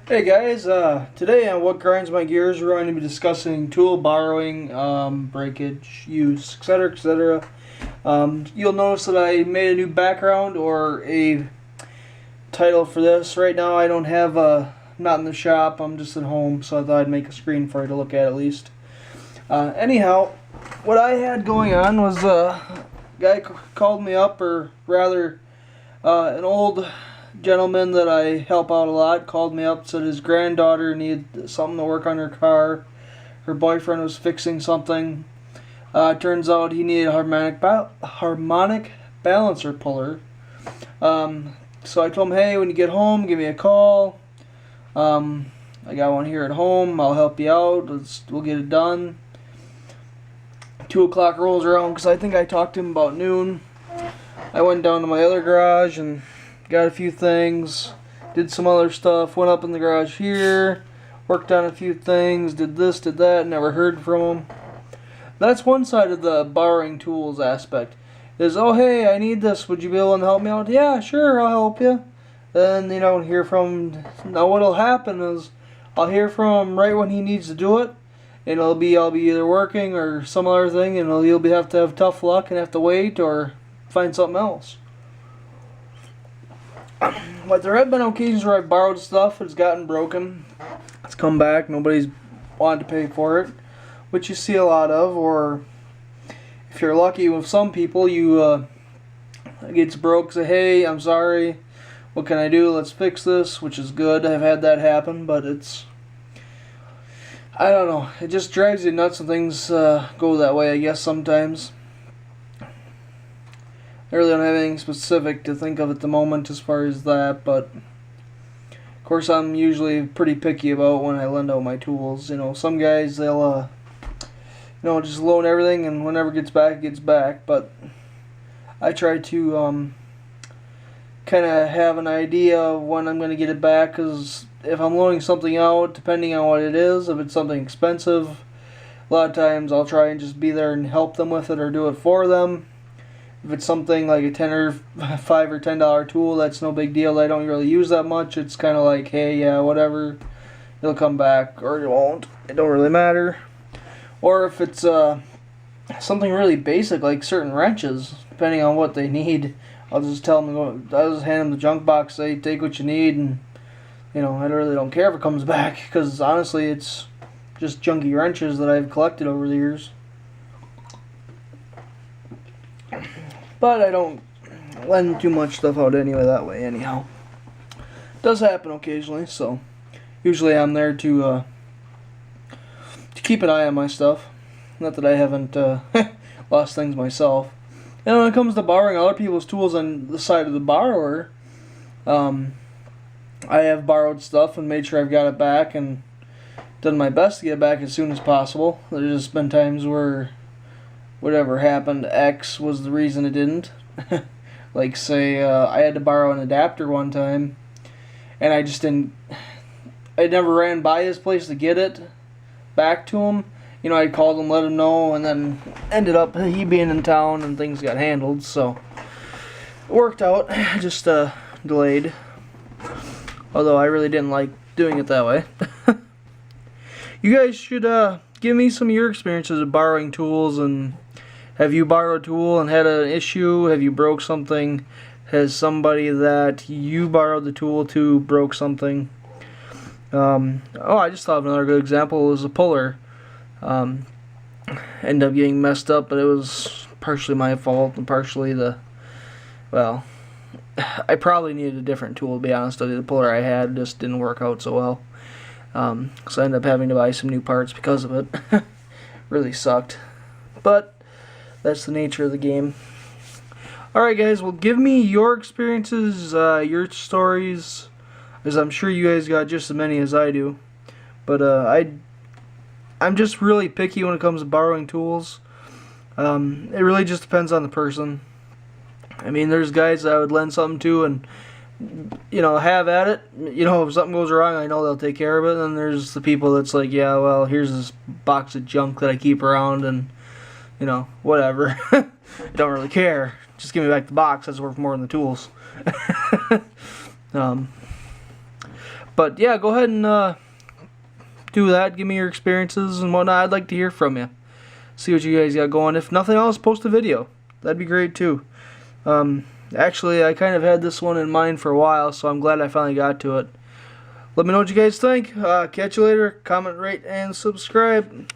Hey guys, today on What Grinds My Gears, we're going to be discussing tool borrowing, breakage, use, etc., etc. You'll notice that I made a new background or a title for this. Right now, I don't have not in the shop. I'm just at home, so I thought I'd make a screen for you to look at least. Anyhow, what I had going on was a guy called me up, or rather, an old gentleman that I help out a lot called me up, said his granddaughter needed something to work on her car. Her boyfriend was fixing something. Turns out he needed a harmonic balancer puller. So I told him, hey, when you get home, give me a call. I got one here at home. I'll help you out. We'll get it done. 2 o'clock rolls around because I think I talked to him about noon. I went down to my other garage and got a few things, did some other stuff, went up in the garage here, worked on a few things, did this, did that, never heard from him. That's one side of the borrowing tools aspect. Is, oh hey, I need this, would you be able to help me out? Yeah, sure, I'll help you. Then, hear from him. Now what'll happen is, I'll hear from him right when he needs to do it, and I'll be either working or some other thing, and you'll have to have tough luck and have to wait or find something else. But there have been occasions where I've borrowed stuff, it's gotten broken, it's come back, nobody's wanted to pay for it, which you see a lot of. Or if you're lucky with some people, it gets broke, say, hey, I'm sorry, what can I do, let's fix this, which is good. I've had that happen, but I don't know, it just drives you nuts when things go that way, I guess, sometimes. I really don't have anything specific to think of at the moment as far as that, but of course I'm usually pretty picky about when I lend out my tools. Some guys, they'll just loan everything and whenever it gets back, but I try to kind of have an idea of when I'm going to get it back, because if I'm loaning something out, depending on what it is, if it's something expensive, a lot of times I'll try and just be there and help them with it or do it for them. If it's something like a $10 or $5 or $10 tool, that's no big deal. I don't really use that much. It's kind of like, hey, yeah, whatever. It'll come back or it won't. It don't really matter. Or if it's something really basic like certain wrenches, depending on what they need, I'll just tell them, I'll just hand them the junk box, say, take what you need, and I really don't care if it comes back, because honestly, it's just junky wrenches that I've collected over the years. But I don't lend too much stuff out anyway that way anyhow. It does happen occasionally, so usually I'm there to keep an eye on my stuff. Not that I haven't lost things myself. And when it comes to borrowing other people's tools on the side of the borrower, I have borrowed stuff and made sure I've got it back and done my best to get it back as soon as possible. There's just been times where whatever happened, X was the reason it didn't. Like, say, I had to borrow an adapter one time, and I never ran by his place to get it back to him. I called him, let him know, and then ended up he being in town and things got handled, so it worked out, just delayed. Although I really didn't like doing it that way. You guys should give me some of your experiences of borrowing tools, and have you borrowed a tool and had an issue? Have you broke something? Has somebody that you borrowed the tool to broke something? I just thought of another good example. It was a puller. Ended up getting messed up, but it was partially my fault and partially I probably needed a different tool, to be honest with you. The puller I had just didn't work out so well. So I ended up having to buy some new parts because of it. Really sucked. But that's the nature of the game. Alright guys, well, give me your experiences, your stories, because I'm sure you guys got just as many as I do. But I'm just really picky when it comes to borrowing tools. It really just depends on the person. I mean, there's guys that I would lend something to and have at it. If something goes wrong, I know they'll take care of it. And there's the people that's like, yeah, well, here's this box of junk that I keep around, and whatever. I don't really care. Just give me back the box. That's worth more than the tools. But yeah, go ahead and do that. Give me your experiences and whatnot. I'd like to hear from you. See what you guys got going. If nothing else, post a video. That'd be great too. Actually, I kind of had this one in mind for a while, so I'm glad I finally got to it. Let me know what you guys think. Catch you later. Comment, rate, and subscribe.